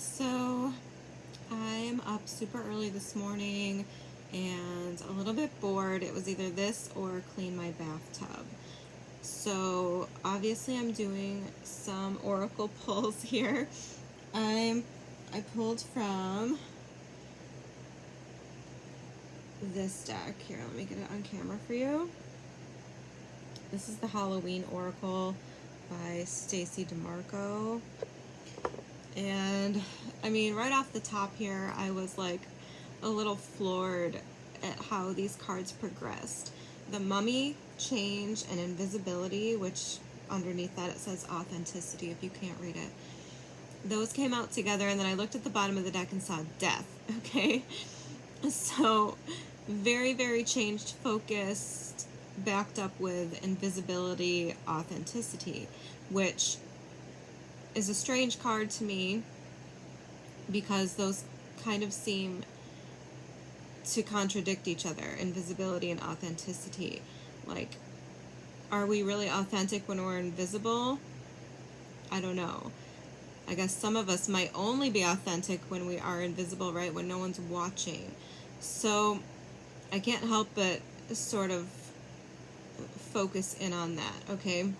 So I'm up super early this morning and a little bit bored. It was either this or clean my bathtub. So obviously I'm doing some oracle pulls here. I pulled from this deck. Here, let me get it on camera for you. This is the Halloween Oracle by Stacy DeMarco. And I mean, right off the top here, I was like a little floored at how these cards progressed. The Mummy, Change, and Invisibility, which underneath that it says Authenticity if you can't read it. Those came out together, and then I looked at the bottom of the deck and saw Death, okay? So very, very changed, focused, backed up with Invisibility, Authenticity, which is a strange card to me because those kind of seem to contradict each other, invisibility and authenticity. Like, are we really authentic when we're invisible? I don't know. I guess some of us might only be authentic when we are invisible, right? When no one's watching. So I can't help but sort of focus in on that, okay?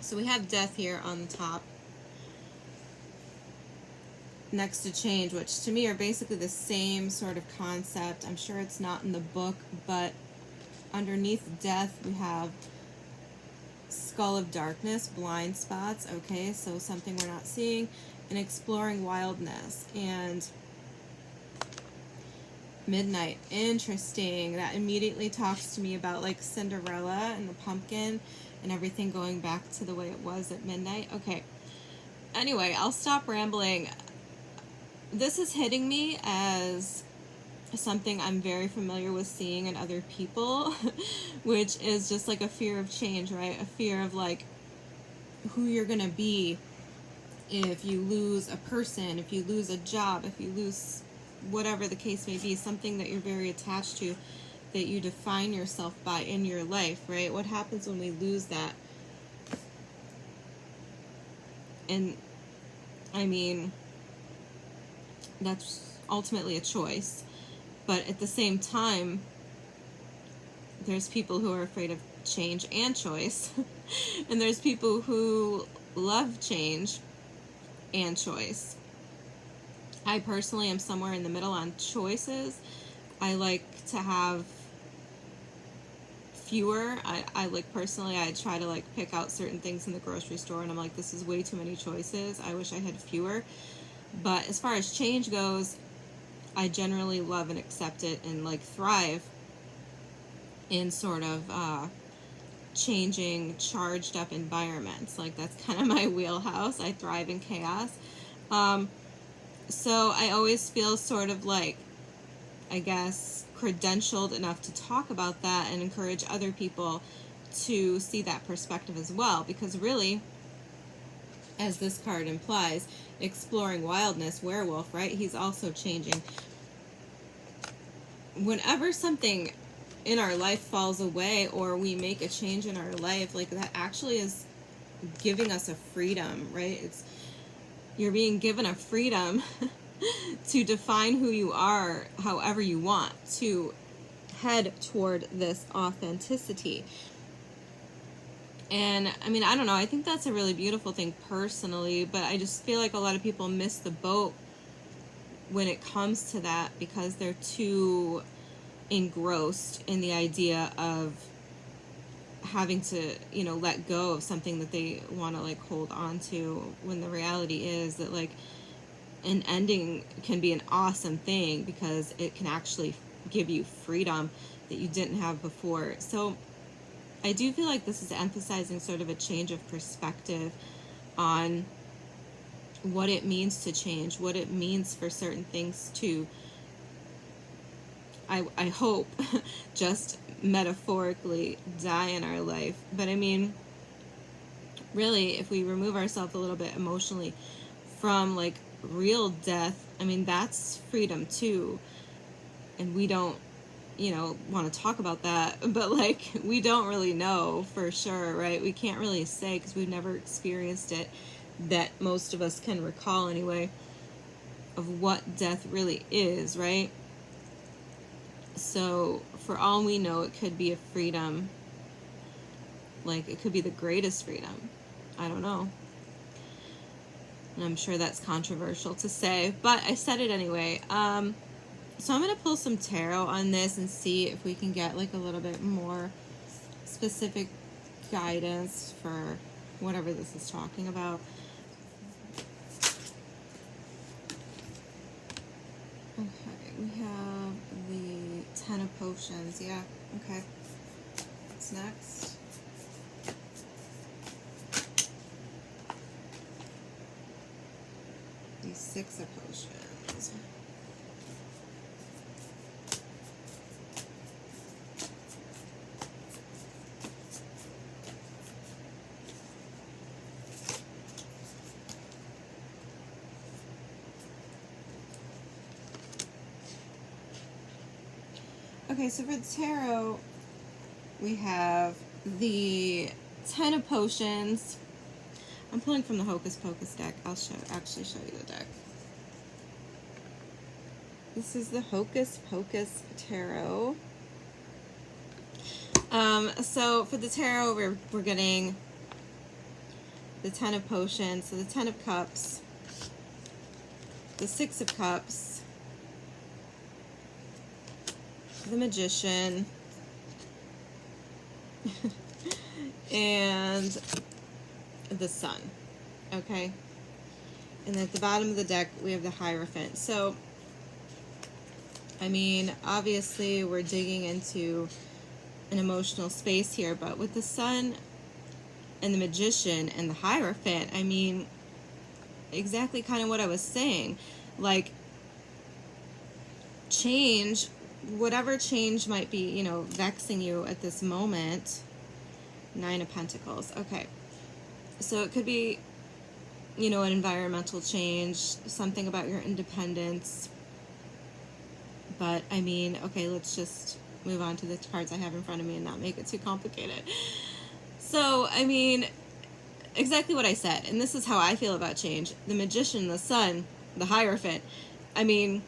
So we have Death here on the top, next to Change, which to me are basically the same sort of concept. I'm sure it's not in the book, but underneath Death we have Skull of Darkness, blind spots, okay, so something we're not seeing, and Exploring Wildness, and Midnight. Interesting. That immediately talks to me about like Cinderella and the pumpkin and everything going back to the way it was at midnight. Okay, anyway, I'll stop rambling. This is hitting me as something I'm very familiar with seeing in other people, which is just like a fear of change, right? A fear of like who you're gonna be if you lose a person, if you lose a job, if you lose whatever the case may be, something that you're very attached to, that you define yourself by in your life, right? What happens when we lose that? And I mean, that's ultimately a choice, but at the same time there's people who are afraid of change and choice and there's people who love change and choice. I personally am somewhere in the middle on choices. I like to have fewer. I like personally, I try to like pick out certain things in the grocery store and I'm like, this is way too many choices. I wish I had fewer. But as far as change goes, I generally love and accept it and like thrive in sort of changing, charged up environments. Like that's kind of my wheelhouse. I thrive in chaos. So I always feel sort of like, I guess, credentialed enough to talk about that and encourage other people to see that perspective as well. Because really, as this card implies, exploring wildness, werewolf, right? He's also changing. Whenever something in our life falls away or we make a change in our life, like that actually is giving us a freedom, right? You're being given a freedom to define who you are however you want, to head toward this authenticity. And I mean, I don't know, I think that's a really beautiful thing personally, but I just feel like a lot of people miss the boat when it comes to that because they're too engrossed in the idea of having to, you know, let go of something that they want to like hold on to, when the reality is that like an ending can be an awesome thing because it can actually give you freedom that you didn't have before. So I do feel like this is emphasizing sort of a change of perspective on what it means to change, what it means for certain things to, I hope, just metaphorically die in our life. But I mean, really, if we remove ourselves a little bit emotionally from like real death, I mean, that's freedom too. And we don't, you know, want to talk about that, but like we don't really know for sure, right? We can't really say because we've never experienced it, that most of us can recall anyway. of what death really is, right? So for all we know, it could be a freedom. Like, it could be the greatest freedom. I don't know. And I'm sure that's controversial to say, but I said it anyway. So I'm going to pull some tarot on this and see if we can get like a little bit more specific guidance for whatever this is talking about. Okay, we have the 10 of Potions. Yeah, okay. What's next? The 6 of Potions. Okay, so for the tarot, we have the 10 of Potions. I'm pulling from the Hocus Pocus deck. I'll actually show you the deck. This is the Hocus Pocus Tarot. So for the tarot, we're getting the 10 of Potions, so the 10 of Cups, the 6 of Cups, the Magician, and the Sun. Okay, and at the bottom of the deck we have the Hierophant. So I mean, obviously we're digging into an emotional space here, but with the Sun and the Magician and the Hierophant, I mean, exactly kind of what I was saying. Like, change, whatever change might be, you know, vexing you at this moment. 9 of Pentacles. Okay, so it could be, you know, an environmental change, something about your independence. But I mean, okay, let's just move on to the cards I have in front of me and not make it too complicated. So I mean, exactly what I said, and this is how I feel about change. The Magician, the Sun, the Hierophant. I mean,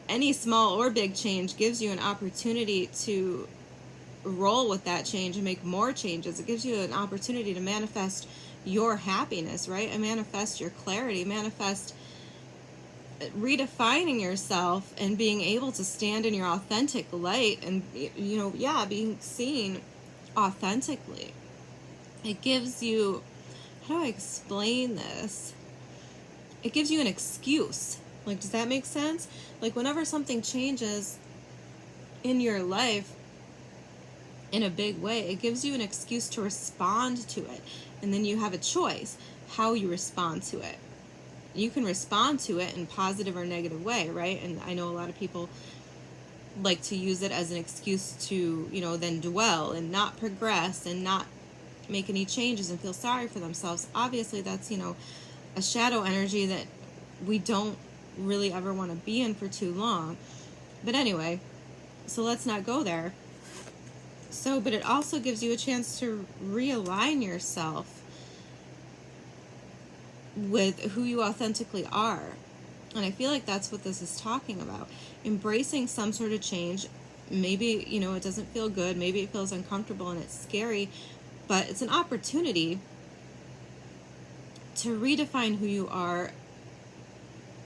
any small or big change gives you an opportunity to roll with that change and make more changes. It gives you an opportunity to manifest your happiness, right? And manifest your clarity, manifest redefining yourself and being able to stand in your authentic light and, you know, yeah, being seen authentically. It gives you, how do I explain this? It gives you an excuse. Like, does that make sense? Like, whenever something changes in your life in a big way, it gives you an excuse to respond to it. And then you have a choice how you respond to it. You can respond to it in a positive or negative way, right? And I know a lot of people like to use it as an excuse to, you know, then dwell and not progress and not make any changes and feel sorry for themselves. Obviously, that's, you know, a shadow energy that we don't really ever want to be in for too long. But anyway, so let's not go there. So, but it also gives you a chance to realign yourself with who you authentically are. And I feel like that's what this is talking about. Embracing some sort of change. Maybe, you know, it doesn't feel good. Maybe it feels uncomfortable and it's scary. But it's an opportunity to redefine who you are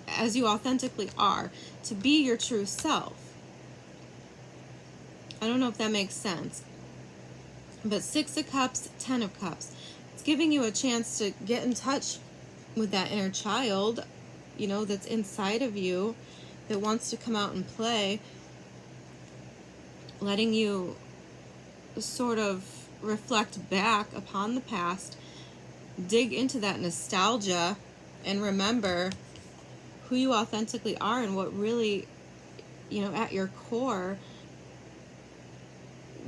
as you authentically are. To be your true self. I don't know if that makes sense. But 6 of Cups, 10 of Cups. It's giving you a chance to get in touch with that inner child, you know, that's inside of you that wants to come out and play. Letting you sort of reflect back upon the past. Dig into that nostalgia and remember who you authentically are and what really, you know, at your core,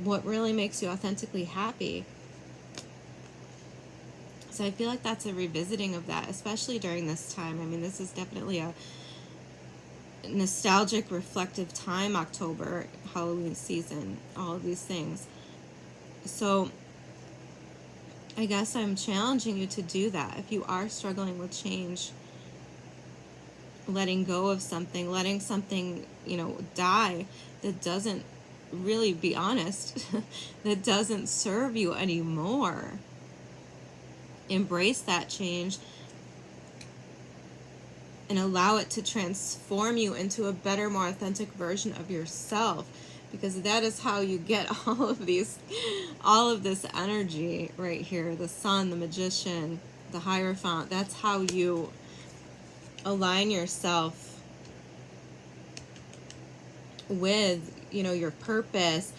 what really makes you authentically happy. So I feel like that's a revisiting of that, especially during this time. I mean, this is definitely a nostalgic, reflective time, October, Halloween season, all of these things. So I guess I'm challenging you to do that. If you are struggling with change, letting go of something, letting something, you know, die that doesn't really, be honest, that doesn't serve you anymore. Embrace that change and allow it to transform you into a better, more authentic version of yourself, because that is how you get all of this energy right here. The Sun, the Magician, the Hierophant. That's how you align yourself with, you know, your purpose,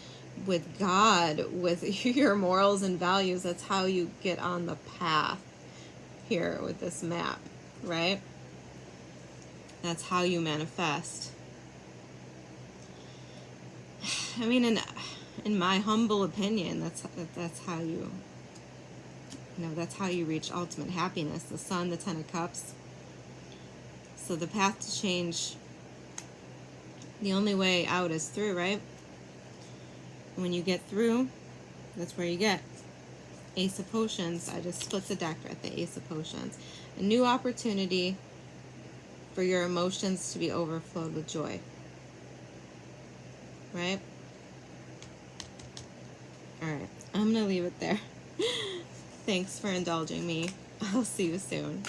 with God, with your morals and values. That's how you get on the path here with this map, right? That's how you manifest. I mean, in my humble opinion, that's how you know, that's how you reach ultimate happiness. The Sun, the Ten of Cups. So the path to change, the only way out is through, right? When you get through, that's where you get Ace of Potions. I just split the deck at the Ace of Potions. A new opportunity for your emotions to be overflowed with joy. Right? Alright, I'm going to leave it there. Thanks for indulging me. I'll see you soon.